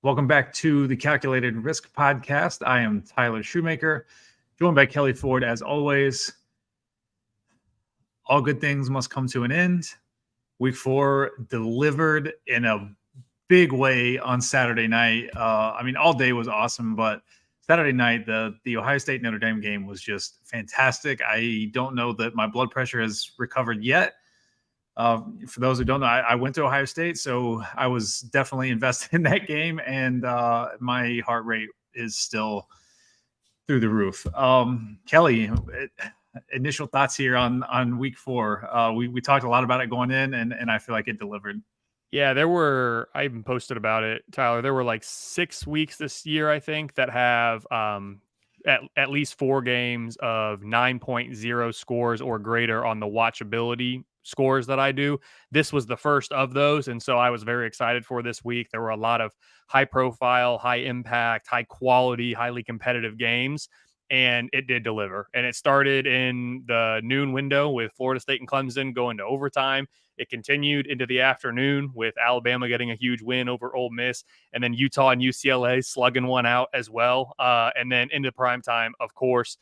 Welcome back to the Calculated Risk Podcast. I am Tyler Shoemaker, joined by Kelley Ford as always. All good things must come to an end. Week 4 delivered in a big way on Saturday night. All day was awesome, but Saturday night, the Ohio State Notre Dame game was just fantastic. I don't know that my blood pressure has recovered yet. For those who don't know, I went to Ohio State, so I was definitely invested in that game, and my heart rate is still through the roof. Kelley, initial thoughts here on week 4. We talked a lot about it going in, and I feel like it delivered. Yeah, I even posted about it, Tyler. There were like 6 weeks this year, I think, that have at least 4 games of 9.0 scores or greater on the watchability scores that I do. This was the first of those, and so I was very excited for this week. There were a lot of high profile, high impact, high quality, highly competitive games, and it did deliver. And it started in the noon window with Florida State and Clemson going to overtime. It continued into the afternoon with Alabama getting a huge win over Ole Miss, and then Utah and UCLA slugging one out as well. And then into prime time, of course,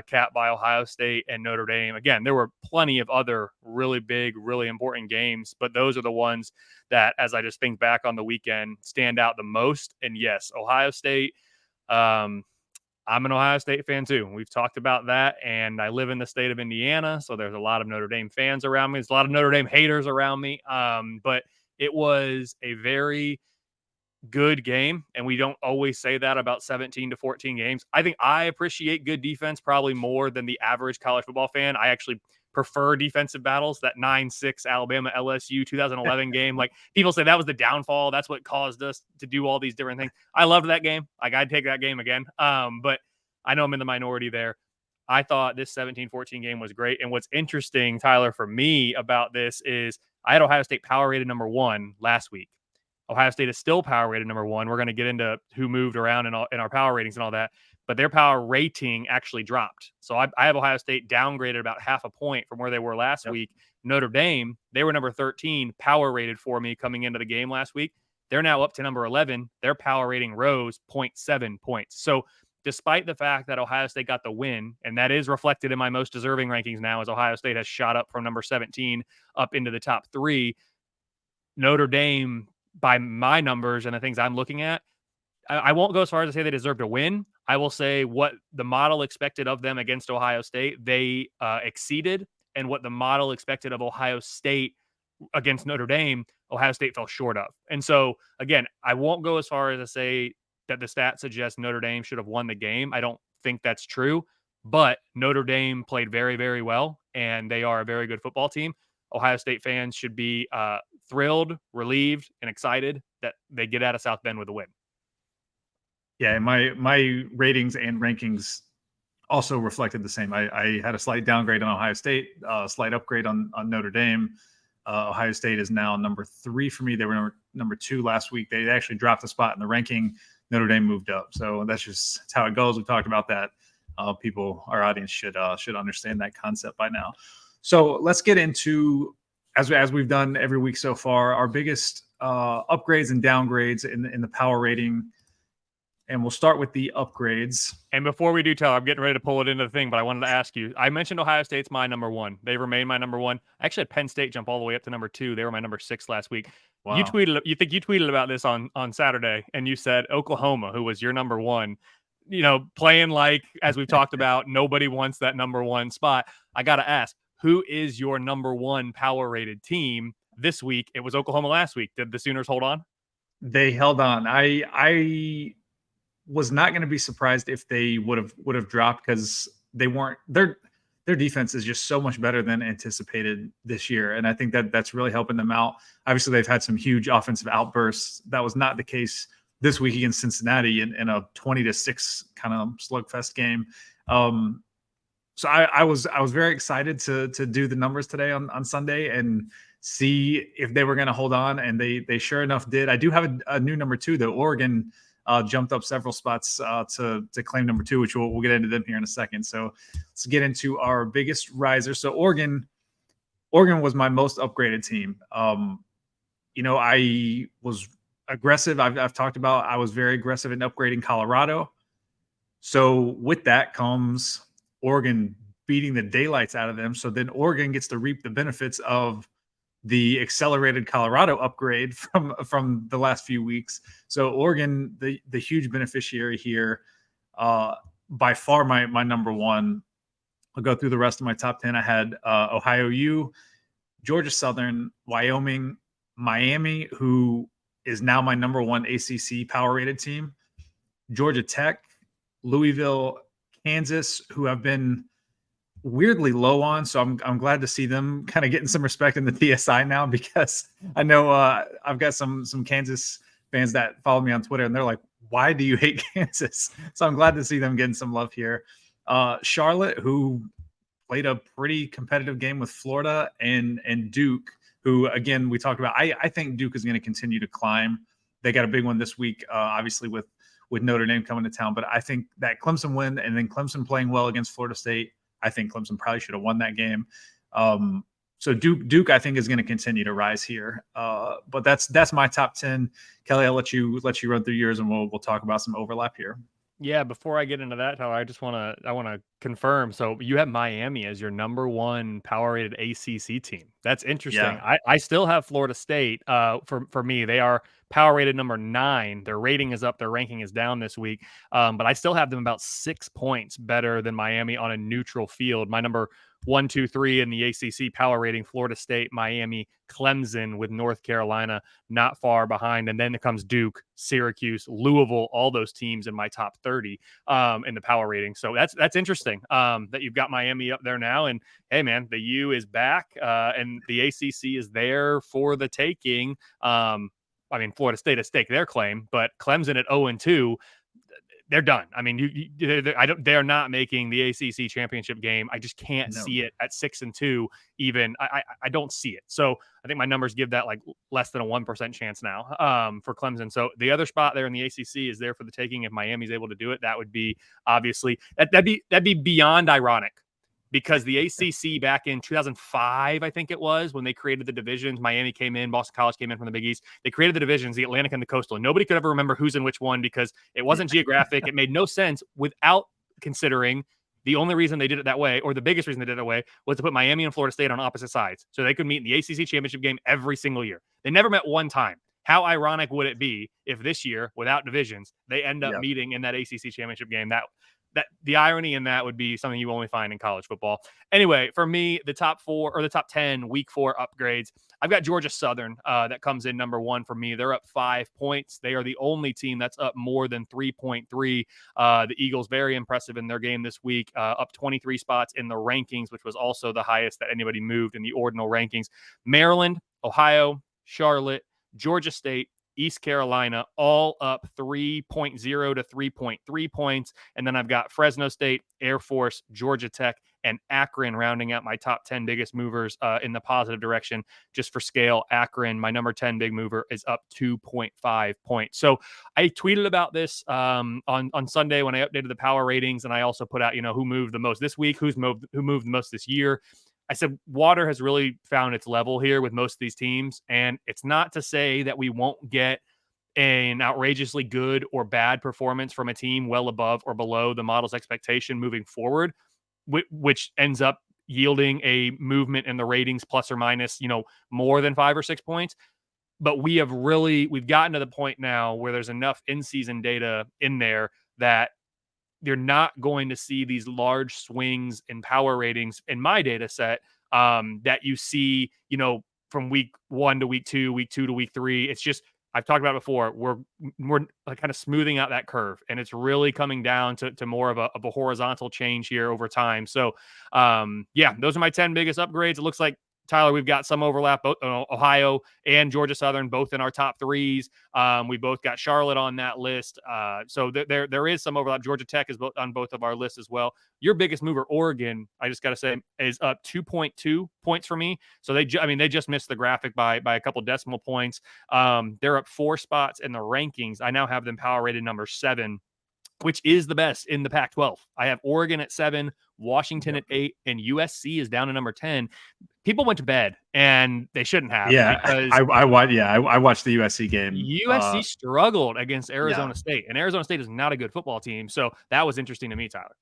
capped by Ohio State and Notre Dame. Again, there were plenty of other really big, really important games, but those are the ones that, as I just think back on the weekend, stand out the most. And yes, Ohio State. I'm an Ohio State fan too. We've talked about that, and I live in the state of Indiana, so there's a lot of Notre Dame fans around me. There's a lot of Notre Dame haters around me, but it was a very good game, and we don't always say that about 17 to 14 games. I think I appreciate good defense probably more than the average college football fan. I actually prefer defensive battles. That 9-6 Alabama LSU 2011 game, like people say that was the downfall. That's what caused us to do all these different things. I loved that game. Like I'd take that game again. But I know I'm in the minority there. I thought this 17-14 game was great. And what's interesting, Tyler, for me about this is I had Ohio State power rated number 1 last week. Ohio State is still power rated number 1. We're going to get into who moved around in our power ratings and all that, but their power rating actually dropped. So I have Ohio State downgraded about half a point from where they were last week. Notre Dame, they were number 13 power rated for me coming into the game last week. They're now up to number 11. Their power rating rose 0.7 points. So despite the fact that Ohio State got the win, and that is reflected in my most deserving rankings now as Ohio State has shot up from number 17 up into the top 3, Notre Dame, by my numbers and the things I'm looking at, I won't go as far as to say they deserve to win. I will say what the model expected of them against Ohio State, they exceeded, and what the model expected of Ohio State against Notre Dame, Ohio State fell short of. And so, again, I won't go as far as to say that the stats suggest Notre Dame should have won the game. I don't think that's true, but Notre Dame played very, very well, and they are a very good football team. Ohio State fans should be thrilled, relieved, and excited that they get out of South Bend with a win. Yeah, my ratings and rankings also reflected the same. I had a slight downgrade on Ohio State, a slight upgrade on Notre Dame. Ohio State is now number 3 for me. They were number 2 last week. They actually dropped a spot in the ranking. Notre Dame moved up. So that's how it goes. We talked about that. Our audience should understand that concept by now. So let's get into, as we've done every week so far, our biggest upgrades and downgrades in the power rating. And we'll start with the upgrades. And before we do, Tyler, I'm getting ready to pull it into the thing, but I wanted to ask you. I mentioned Ohio State's my number 1. They remain my number 1. I actually had Penn State jump all the way up to number 2. They were my number 6 last week. Wow. You tweeted about this on Saturday, and you said Oklahoma, who was your number 1, playing like, as we've talked about, nobody wants that number 1 spot. I got to ask, who is your number 1 power rated team this week? It was Oklahoma last week. Did the Sooners hold on? They held on. I was not going to be surprised if they would have dropped, because they weren't. Their defense is just so much better than anticipated this year, and I think that's really helping them out. Obviously, they've had some huge offensive outbursts. That was not the case this week against Cincinnati in a 20-6 kind of slugfest game. So I was very excited to do the numbers today on Sunday and see if they were going to hold on, and they sure enough did. I do have a new number 2, though. Oregon jumped up several spots to claim number 2, which we'll get into them here in a second. So let's get into our biggest riser. So Oregon was my most upgraded team. I aggressive. I've talked about I was very aggressive in upgrading Colorado. So with that comes Oregon beating the daylights out of them. So then Oregon gets to reap the benefits of the accelerated Colorado upgrade from the last few weeks. So Oregon, the huge beneficiary here, by far my number one. I'll go through the rest of my top 10. I had Ohio U, Georgia Southern, Wyoming, Miami, who is now my number one ACC power rated team, Georgia Tech, Louisville, Kansas, who have been weirdly low on. So I'm glad to see them kind of getting some respect in the TSI now, because I know I've got some Kansas fans that follow me on Twitter, and they're like, why do you hate Kansas? So I'm glad to see them getting some love here. Charlotte, who played a pretty competitive game with Florida, and Duke, who, again, we talked about. I think Duke is going to continue to climb. They got a big one this week, obviously with Notre Dame coming to town. But I think that Clemson win, and then Clemson playing well against Florida State, I think Clemson probably should have won that game. So Duke, I think, is going to continue to rise here. But that's my top 10. Kelly, I'll let you run through yours, and we'll talk about some overlap here. Yeah, before I get into that, Tyler, I want to confirm. So you have Miami as your number one power rated ACC team. That's interesting. Yeah. I still have Florida State. For me, they are power rated number 9. Their rating is up. Their ranking is down this week. But I still have them about 6 points better than Miami on a neutral field. My number 1, 2, 3 in the ACC power rating: Florida State, Miami, Clemson, with North Carolina not far behind. And then it comes Duke, Syracuse, Louisville, all those teams in my top 30 in the power rating. So that's interesting that you've got Miami up there now. And hey, man, the U is back and the ACC is there for the taking. I mean, Florida State has staked their claim, but Clemson at 0-2, they're done. I mean, they're not making the ACC championship game. I just can't see it at 6-2. Even I don't see it. So I think my numbers give that like less than a 1% chance now for Clemson. So the other spot there in the ACC is there for the taking. If Miami's able to do it, that would be obviously that'd be beyond ironic. Because the ACC back in 2005, I think it was, when they created the divisions, Miami came in, Boston College came in from the Big East. They created the divisions, the Atlantic and the Coastal. And nobody could ever remember who's in which one because it wasn't geographic. It made no sense without considering the only reason they did it that way, or the biggest reason they did it that way, was to put Miami and Florida State on opposite sides so they could meet in the ACC championship game every single year. They never met one time. How ironic would it be if this year, without divisions, they end up meeting in that ACC championship game? That the irony in that would be something you only find in college football. Anyway, for me, the top 4 or the top 10 week 4 upgrades, I've got Georgia Southern that comes in number 1 for me. They're up 5 points. They are the only team that's up more than 3.3. The Eagles, very impressive in their game this week, up 23 spots in the rankings, which was also the highest that anybody moved in the ordinal rankings. Maryland, Ohio, Charlotte, Georgia State, East Carolina, all up 3.0 to 3.3 points. And then I've got Fresno State, Air Force, Georgia Tech, and Akron rounding out my top 10 biggest movers in the positive direction. Just for scale, Akron, my number 10 big mover, is up 2.5 points. So I tweeted about this on Sunday when I updated the power ratings, and I also put out, who moved the most this week, who moved the most this year. I said water has really found its level here with most of these teams. And it's not to say that we won't get an outrageously good or bad performance from a team well above or below the model's expectation moving forward, which ends up yielding a movement in the ratings plus or minus, more than 5 or 6 points. But we've gotten to the point now where there's enough in-season data in there that you're not going to see these large swings in power ratings in my data set that you see, from week 1 to week 2, week 2 to week 3. It's just, I've talked about it before. We're like kind of smoothing out that curve, and it's really coming down to more of a horizontal change here over time. So, those are my 10 biggest upgrades. It looks like, Tyler, we've got some overlap, both Ohio and Georgia Southern, both in our top 3s. We both got Charlotte on that list. So there is some overlap. Georgia Tech is on both of our lists as well. Your biggest mover, Oregon, I just got to say, is up 2.2 points for me. So they just missed the graphic by a couple decimal points. They're up 4 spots in the rankings. I now have them power rated number 7. which is the best in the Pac-12. I have Oregon at 7, Washington Yep. at 8, and USC is down to number 10. People went to bed, and they shouldn't have, Yeah, because I watched the USC game. USC struggled against Yeah, Arizona State, and Arizona State is not a good football team. So that was interesting to me, Tyler.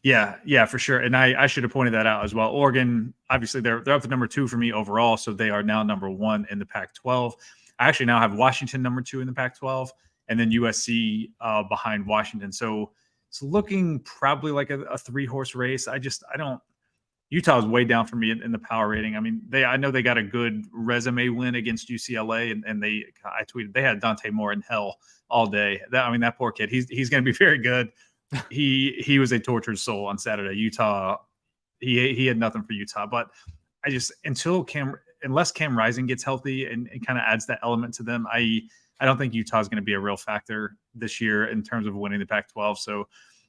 yeah, for sure. And I should have pointed that out as well. Oregon, obviously, they're up to number 2 for me overall, so they are now number 1 in the Pac-12. I actually now have Washington number 2 in the Pac-12, and then USC behind Washington. So it's looking probably like a 3-horse race. I don't. Utah is way down for me in the power rating. I mean, I know they got a good resume win against UCLA, and I tweeted they had Dante Moore in hell all day. That poor kid. He's going to be very good. He was a tortured soul on Saturday. Utah, he had nothing for Utah. But I just unless Cam Rising gets healthy and kind of adds that element to them, I don't think Utah is going to be a real factor this year in terms of winning the Pac-12. So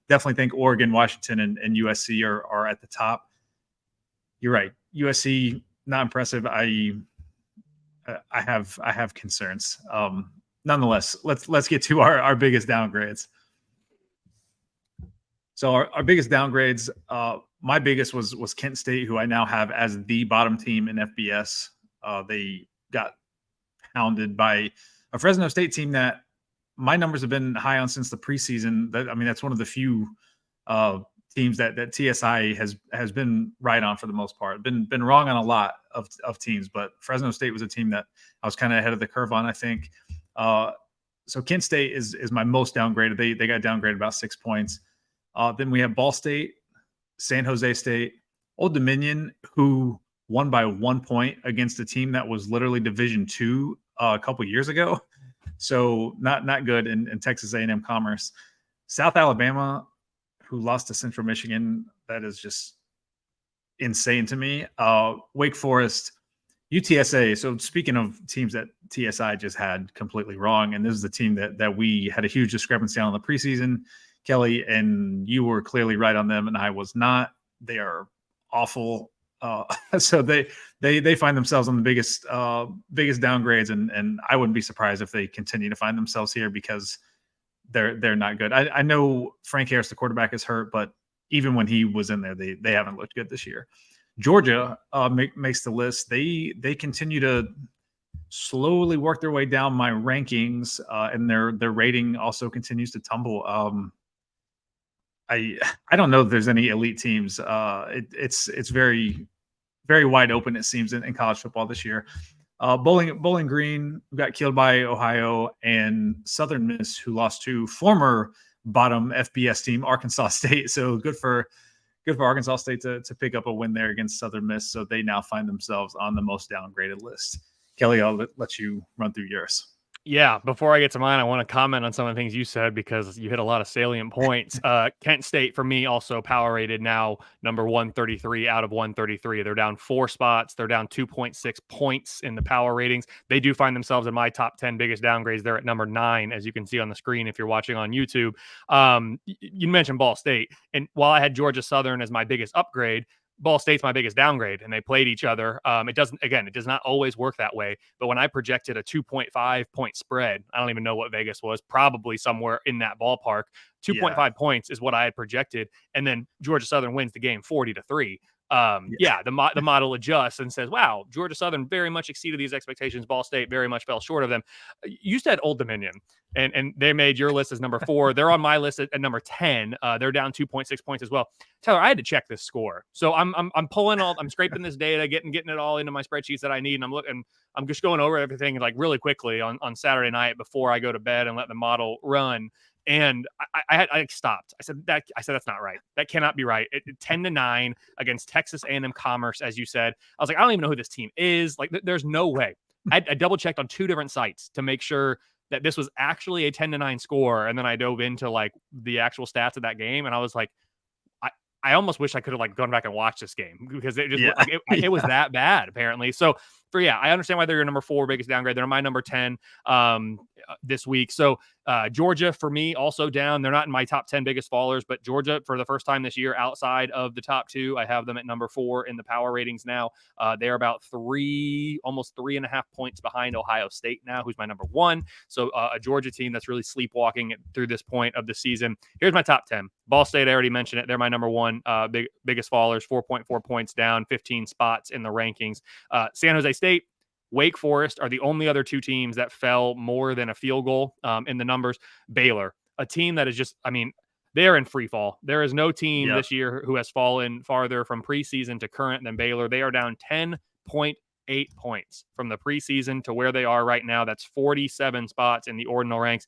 definitely think Oregon, Washington, and USC are at the top. You're right. USC, not impressive. I have concerns. Nonetheless, let's get to our biggest downgrades. So our biggest downgrades, my biggest was Kent State, who I now have as the bottom team in FBS. They got pounded by a Fresno State team that my numbers have been high on since the preseason. That's one of the few teams that TSI has been right on for the most part. Been wrong on a lot of teams, but Fresno State was a team that I was kind of ahead of the curve on, I think. So Kent State is my most downgraded. They got downgraded about 6 points. Then we have Ball State, San Jose State, Old Dominion, who won by 1 point against a team that was literally Division II a couple years ago. So not good in Texas A&M Commerce. South Alabama, who lost to Central Michigan. That is just insane to me. Wake Forest, UTSA. So speaking of teams that TSI just had completely wrong, and this is the team that we had a huge discrepancy on in the preseason, Kelly, and you were clearly right on them, and I was not. They are awful. So they find themselves on the biggest downgrades, and I wouldn't be surprised if they continue to find themselves here because they're not good. I know Frank Harris, the quarterback, is hurt, but even when he was in there, they haven't looked good this year. Georgia makes the list. They continue to slowly work their way down my rankings, and their rating also continues to tumble. I don't know if there's any elite teams. It's very, very wide open, it seems, in college football this year. Bowling Green, who got killed by Ohio, and Southern Miss, who lost to former bottom FBS team Arkansas State. So good for Arkansas State to pick up a win there against Southern Miss. So they now find themselves on the most downgraded list. Kelly, I'll let you run through yours. Yeah, before I get to mine, I want to comment on some of the things you said because you hit a lot of salient points. Kent State, for me, also power rated now number 133 out of 133. They're down 4 spots. They're down 2.6 points in the power ratings. They do find themselves in my top 10 biggest downgrades. They're at number 9, as you can see on the screen if you're watching on YouTube. You mentioned Ball State. And while I had Georgia Southern as my biggest upgrade, Ball State's my biggest downgrade, and they played each other. It does not always work that way. But when I projected a 2.5 point spread, I don't even know what Vegas was, probably somewhere in that ballpark. 2.5 points is what I had projected. And then Georgia Southern wins the game 40-3. The model adjusts and says, wow, Georgia Southern very much exceeded these expectations. Ball State very much fell short of them. You said Old Dominion, and they made your list as number 4. They're on my list at number 10. They're down 2.6 points as well. Tyler, I had to check this score. So I'm scraping this data, getting it all into my spreadsheets that I need. And I'm just going over everything like really quickly on Saturday night before I go to bed and let the model run. And I stopped. I said that's not right. That cannot be right. 10-9 against Texas A&M Commerce, as you said. I was like, I don't even know who this team is. Like, there's no way. I double checked on 2 different sites to make sure that this was actually a 10-9 score, and then I dove into like the actual stats of that game, and I was like, I almost wish I could have like gone back and watched this game because it just it was that bad apparently. So I understand why they're your number 4 biggest downgrade. They're my number 10. this week. So Georgia, for me, also down. They're not in my top 10 biggest fallers, but Georgia, for the first time this year, outside of the top 2, I have them at number 4 in the power ratings now. They're about almost 3.5 points behind Ohio State now, who's my number 1. So a Georgia team that's really sleepwalking through this point of the season. Here's my top 10. Ball State, I already mentioned it. They're my number 1 biggest fallers, 4.4 points down, 15 spots in the rankings. San Jose State, Wake Forest are the only other 2 teams that fell more than a field goal in the numbers. Baylor, a team that is just, I mean, they're in free fall. There is no team this year who has fallen farther from preseason to current than Baylor. They are down 10.8 points from the preseason to where they are right now. That's 47 spots in the ordinal ranks.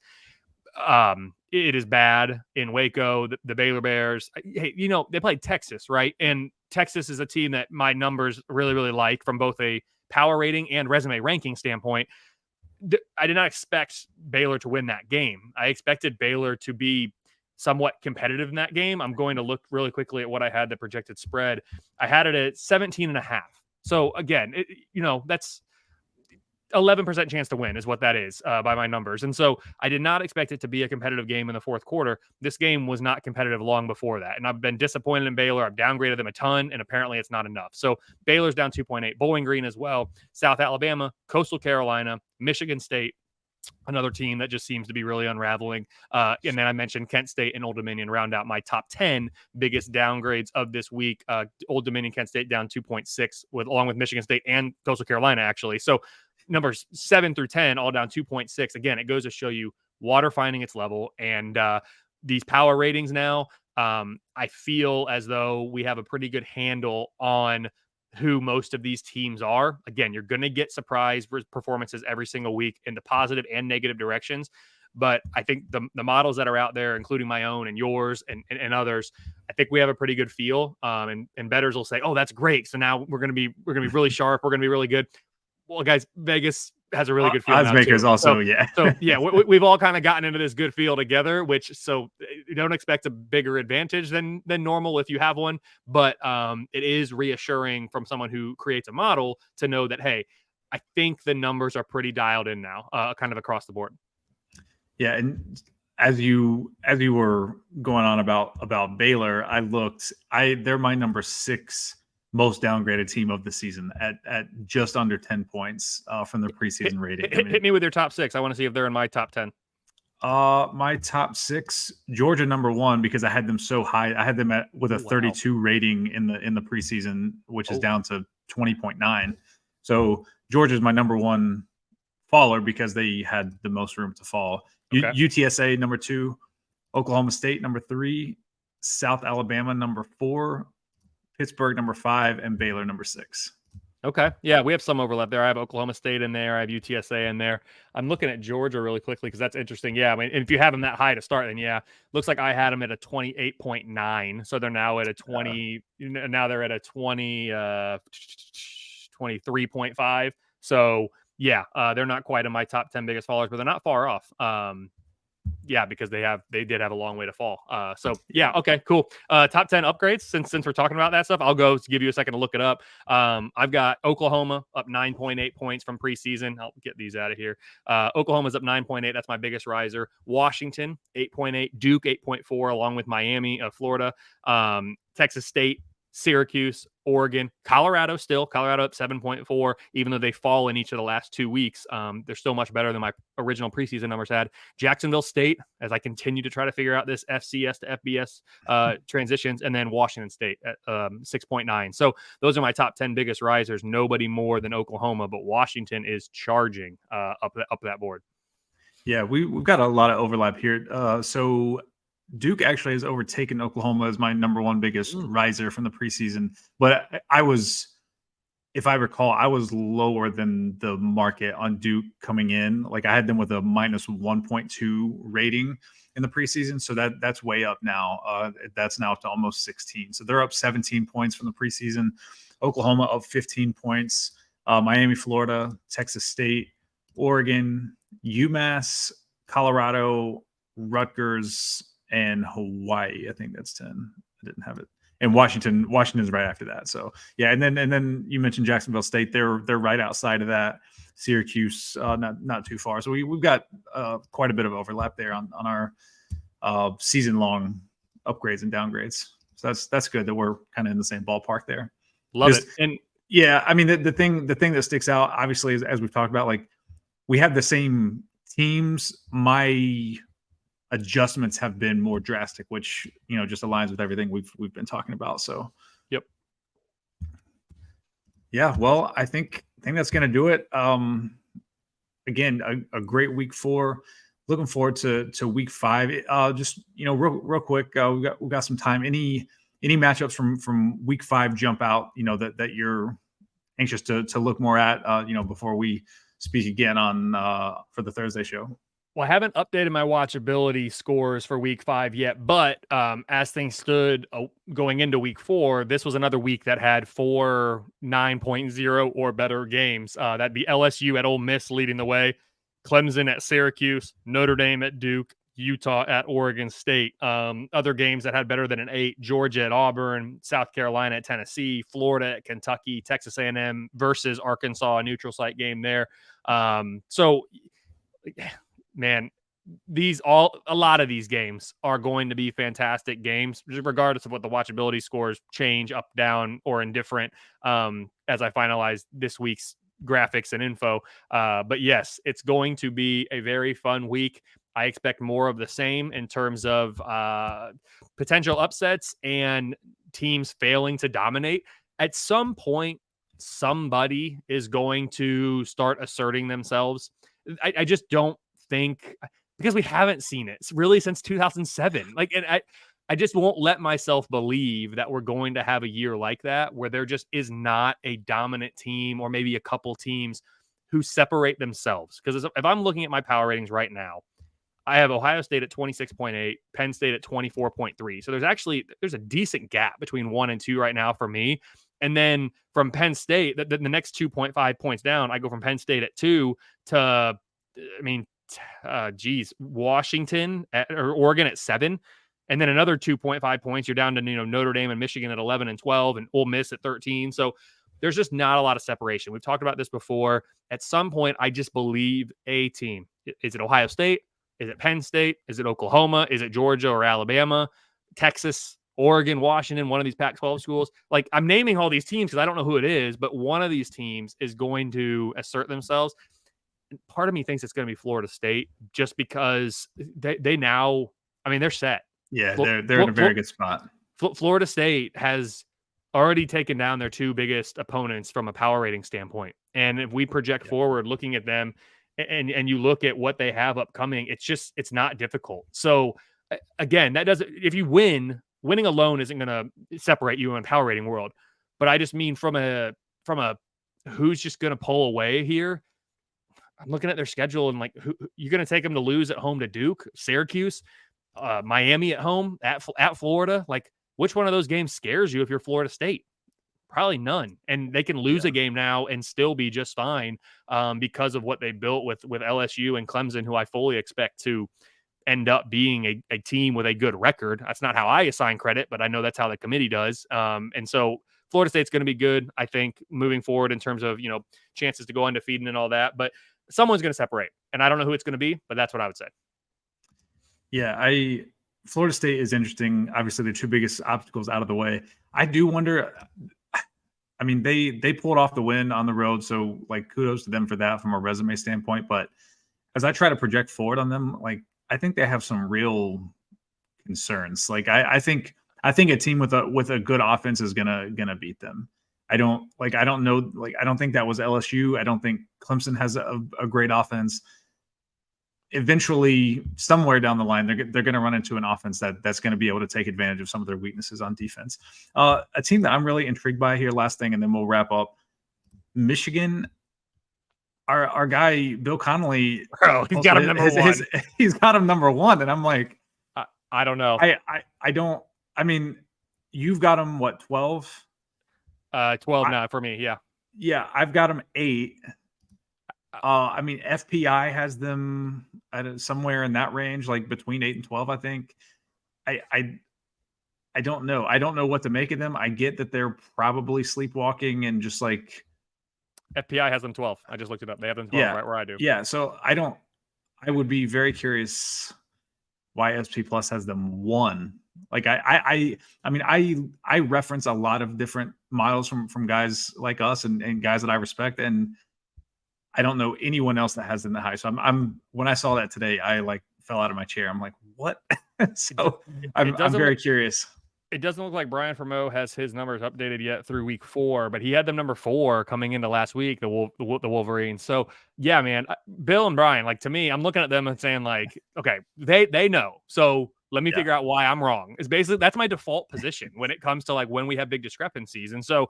It is bad in Waco. The Baylor Bears, hey, they played Texas, right? And Texas is a team that my numbers really, really like from both a power rating and resume ranking standpoint. I did not expect Baylor to win that game. I expected Baylor to be somewhat competitive in that game. I'm going to look really quickly at what I had the projected spread. I had it at 17.5. So again, that's 11% chance to win is what that is by my numbers. And so I did not expect it to be a competitive game in the fourth quarter. This game was not competitive long before that. And I've been disappointed in Baylor. I've downgraded them a ton, and apparently it's not enough. So Baylor's down 2.8. Bowling Green as well. South Alabama, Coastal Carolina, Michigan State, another team that just seems to be really unraveling. And then I mentioned Kent State and Old Dominion round out my top 10 biggest downgrades of this week. Old Dominion, Kent State down 2.6 along with Michigan State and Coastal Carolina, actually. So numbers 7 through 10, all down 2.6. Again, it goes to show you water finding its level. And these power ratings now, I feel as though we have a pretty good handle on who most of these teams are. Again, you're going to get surprise performances every single week in the positive and negative directions. But I think the models that are out there, including my own and yours and others, I think we have a pretty good feel. And bettors will say, "Oh, that's great. So now we're going to be really sharp. We're going to be really good." Well, guys, Vegas has a really good feel. Oddsmakers also, we've all kind of gotten into this good feel together, so you don't expect a bigger advantage than normal if you have one. But it is reassuring from someone who creates a model to know that, hey, I think the numbers are pretty dialed in now, kind of across the board. Yeah, and as you were going on about Baylor, they're my number 6 most downgraded team of the season at just under 10 points from their preseason rating. Hit me with your top 6. I want to see if they're in my top 10. My top 6, Georgia number 1, because I had them so high. I had them with a 32 rating in the preseason, which is down to 20.9. So Georgia's my number 1 faller because they had the most room to fall. Okay. UTSA number 2, Oklahoma State number 3, South Alabama number 4, Pittsburgh number 5, and Baylor number 6. Okay. Yeah, we have some overlap there. I have Oklahoma State in there. I have UTSA in there. I'm looking at Georgia really quickly because that's interesting. Yeah, I mean, if you have them that high to start, then yeah, looks like I had them at a 28.9. So they're now at a 20. Now they're at a 23.5. So yeah, they're not quite in my top 10 biggest fallers, but they're not far off. Yeah, because they did have a long way to fall. So yeah, okay, cool. Top 10 upgrades. Since we're talking about that stuff, I'll go to give you a second to look it up. I've got Oklahoma up 9.8 points from preseason. I'll get these out of here. Oklahoma's up 9.8. That's my biggest riser. Washington 8.8. Duke 8.4, along with Miami of Florida. Texas State, Syracuse, Oregon, Colorado up 7.4, even though they fall in each of the last 2 weeks. They're still much better than my original preseason numbers had. Jacksonville State, as I continue to try to figure out this FCS to FBS transitions, and then Washington State at 6.9. So those are my top 10 biggest risers. Nobody more than Oklahoma, but Washington is charging up that board. Yeah, we've got a lot of overlap here. So Duke actually has overtaken Oklahoma as my number 1 biggest riser from the preseason. But if I recall, I was lower than the market on Duke coming in. Like I had them with a minus 1.2 rating in the preseason. So that's way up now. That's now up to almost 16. So they're up 17 points from the preseason. Oklahoma up 15 points. Miami, Florida, Texas State, Oregon, UMass, Colorado, Rutgers, and Hawaii. I think that's 10. I didn't have it. And Washington's right after that. So yeah, and then you mentioned Jacksonville State. They're right outside of that. Syracuse, not too far. So we've got quite a bit of overlap there on our season long upgrades and downgrades. So that's good that we're kind of in the same ballpark there. Love it. And yeah, I mean the thing that sticks out obviously is, as we've talked about, like we have the same teams. My adjustments have been more drastic, which just aligns with everything we've been talking about. So yep. Yeah, well, I think that's going to do it. Again, a great week 4. Looking forward to week 5. Just real quick, we got some time. Any matchups from week 5 jump out? That you're anxious to look more at. Before we speak again on for the Thursday show. Well, I haven't updated my watchability scores for week 5 yet, but as things stood going into week 4, this was another week that had 4 9.0 or better games. That'd be LSU at Ole Miss leading the way, Clemson at Syracuse, Notre Dame at Duke, Utah at Oregon State. Other games that had better than an 8, Georgia at Auburn, South Carolina at Tennessee, Florida at Kentucky, Texas A&M versus Arkansas, a neutral site game there. Man, a lot of these games are going to be fantastic games, regardless of what the watchability scores change up, down, or indifferent as I finalize this week's graphics and info. But yes, it's going to be a very fun week. I expect more of the same in terms of potential upsets and teams failing to dominate. At some point, somebody is going to start asserting themselves. I just don't think, because we haven't seen it really since 2007. And I just won't let myself believe that we're going to have a year like that where there just is not a dominant team or maybe a couple teams who separate themselves. Because if I'm looking at my power ratings right now, I have Ohio State at 26.8, Penn State at 24.3. So there's a decent gap between 1 and 2 right now for me. And then from Penn State, the next 2.5 points down, I go from Penn State at 2 to, Washington or Oregon at 7. And then another 2.5 points, you're down to Notre Dame and Michigan at 11 and 12 and Ole Miss at 13. So there's just not a lot of separation. We've talked about this before. At some point, I just believe a team. Is it Ohio State? Is it Penn State? Is it Oklahoma? Is it Georgia or Alabama? Texas, Oregon, Washington, one of these Pac-12 schools? Like, I'm naming all these teams because I don't know who it is, but one of these teams is going to assert themselves. And part of me thinks it's going to be Florida State just because they now, they're set. Yeah, they're in a very good spot. Florida State has already taken down their 2 biggest opponents from a power rating standpoint. And if we project forward looking at them and you look at what they have upcoming, it's not difficult. So again, that doesn't, if you winning alone isn't going to separate you in a power rating world. But I just mean from a who's just going to pull away here. I'm looking at their schedule and who you're going to take them to lose at home to Duke, Syracuse, Miami at home, at Florida. Like, which one of those games scares you if you're Florida State? Probably none. And they can lose a game now and still be just fine because of what they built with LSU and Clemson, who I fully expect to end up being a team with a good record. That's not how I assign credit, but I know that's how the committee does. And so Florida State's going to be good, I think, moving forward in terms of, chances to go undefeated and all that. But someone's going to separate. And I don't know who it's going to be, but that's what I would say. Yeah, Florida State is interesting. Obviously, the 2 biggest obstacles out of the way. I do wonder. They pulled off the win on the road, so kudos to them for that from a resume standpoint. But as I try to project forward on them, I think they have some real concerns. I think a team with a good offense is gonna beat them. I don't know. I don't think that was LSU. I don't think Clemson has a great offense. Eventually, somewhere down the line, they're going to run into an offense that's going to be able to take advantage of some of their weaknesses on defense. A team that I'm really intrigued by here, last thing, and then we'll wrap up. Michigan, our guy Bill Connolly, he's got him number 1. He's got him number 1, and I'm like, I don't know. I don't. You've got him what, 12? 12 now for me. Yeah. Yeah, I've got him 8. FPI has them at somewhere in that range, between 8 and 12, I think. I don't know. I don't know what to make of them. I get that they're probably sleepwalking and just FPI has them 12. I just looked it up. They have them 12 Yeah. right where I do. Yeah. So I would be very curious why SP Plus has them 1. Like I mean, I reference a lot of different models from guys like us and guys that I respect, and I don't know anyone else that has them that high. So I'm when I saw that today, I like fell out of my chair. I'm like, what? It, do- So it I'm doesn't very look curious. it doesn't look like Brian Fremeau has his numbers updated yet through week 4, but he had them number 4 coming into last week, the Wolverines. So yeah, man, Bill and Brian, like to me, I'm looking at them and saying like, okay, they know. So let me Yeah. figure out why I'm wrong. It's basically that's my default position when it comes to like when we have big discrepancies. And so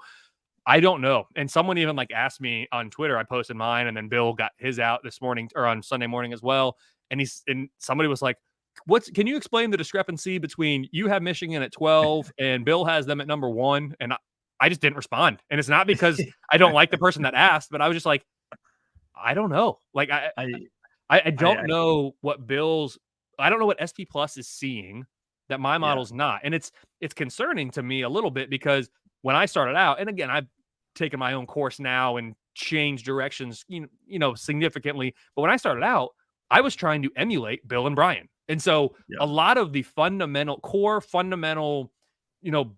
I don't know. And someone even like asked me on Twitter. I posted mine, and then Bill got his out this morning or on Sunday morning as well. And somebody was like, Can you explain the discrepancy between you have Michigan at 12 and Bill has them at number 1?" And I just didn't respond. And it's not because I don't like the person that asked, but I was just like, I don't know. Like I I I don't know what Bill's. I don't know what SP Plus is seeing that my yeah. model's not, and it's concerning to me a little bit because when I started out, and again, I've taken my own course now and changed directions, significantly. But when I started out, I was trying to emulate Bill and Brian, and so Yeah. a lot of the fundamental,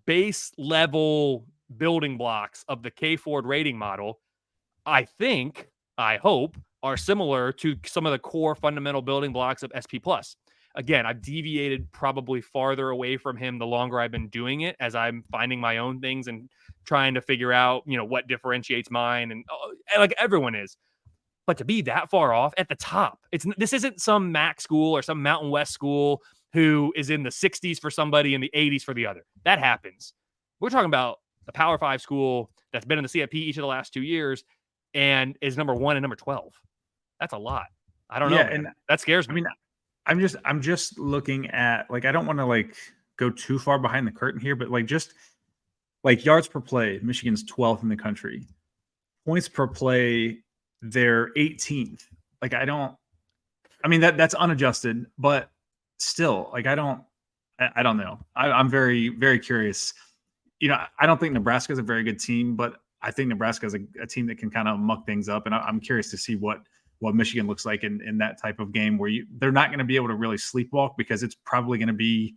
base level building blocks of the KFord rating model I hope, are similar to some of the core fundamental building blocks of SP Plus. Again, I've deviated probably farther away from him the longer I've been doing it as I'm finding my own things and trying to figure out, what differentiates mine and like everyone is. But to be that far off at the top, this isn't some MAC school or some Mountain West school who is in the 60s for somebody and the 80s for the other. That happens. We're talking about a Power 5 school that's been in the CFP each of the last 2 years and is number 1 and number 12. That's a lot. I don't know, Yeah. man. And That scares I me. mean, I'm just looking at like I don't want to like go too far behind the curtain here, but like just like yards per play, Michigan's 12th in the country. Points per play, they're 18th. Like I mean that's unadjusted, but still, like I don't know. I'm very, very curious. I don't think Nebraska is a very good team, but I think Nebraska is a team that can kind of muck things up, and I'm curious to see what Michigan looks like in that type of game where they're not going to be able to really sleepwalk because it's probably going to be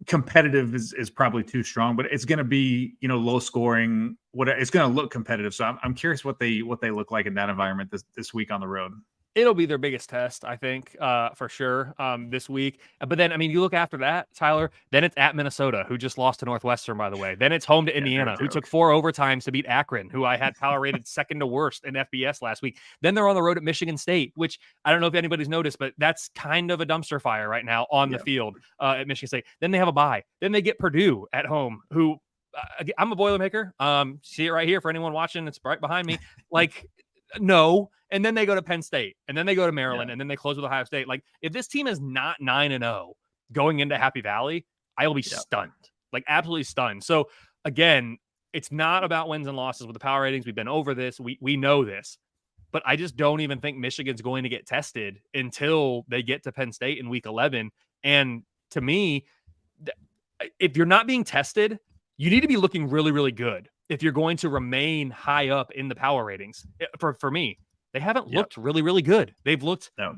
competitive is probably too strong, but it's going to be low scoring. What it's going to look competitive. So I'm curious what they look like in that environment this week on the road. It'll be their biggest test, I think, for sure, this week. But then, I mean, you look after that, Tyler, then it's at Minnesota, who just lost to Northwestern, by the way. Then it's home to Yeah, no Indiana, who joke. took 4 overtimes to beat Akron, who I had power rated second to worst in FBS last week. Then they're on the road at Michigan State, which I don't know if anybody's noticed, but that's kind of a dumpster fire right now on the Yeah, field at Michigan State. Then they have a bye. Then they get Purdue at home, who I'm a Boilermaker. See it right here for anyone watching. It's right behind me. Like, no. And then they go to Penn State, and then they go to yeah, Maryland, and then they close with Ohio State. Like, if this team is not 9-0 going into Happy Valley, I will be yeah. stunned, like absolutely stunned. So again, it's not about wins and losses with the power ratings. We've been over this. We know this, but I just don't even think Michigan's going to get tested until they get to Penn State in week 11. And to me, if you're not being tested, you need to be looking really, really good if you're going to remain high up in the power ratings. For me, they haven't Yep. looked really, really good. They've looked No.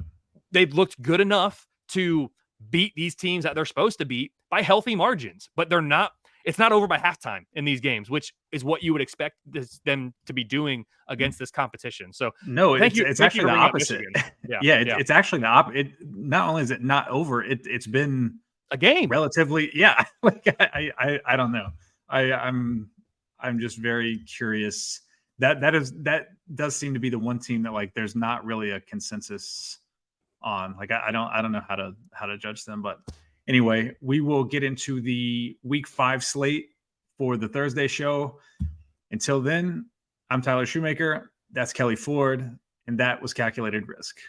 good enough to beat these teams that they're supposed to beat by healthy margins, but they're not. It's not over by halftime in these games, which is what you would expect them to be doing against this competition. So, No, thank you it's for actually the bringing up opposite. Michigan. Yeah, Yeah, yeah, it's actually the opposite. Not only is it not over, it's been a game. relatively, yeah. Like I don't know. I'm just very curious. That does seem to be the one team that like there's not really a consensus on. Like I don't know how to judge them, but anyway, we will get into the week 5 slate for the Thursday show. Until then, I'm Tyler Shoemaker. That's Kelley Ford, and that was Calculated Risk.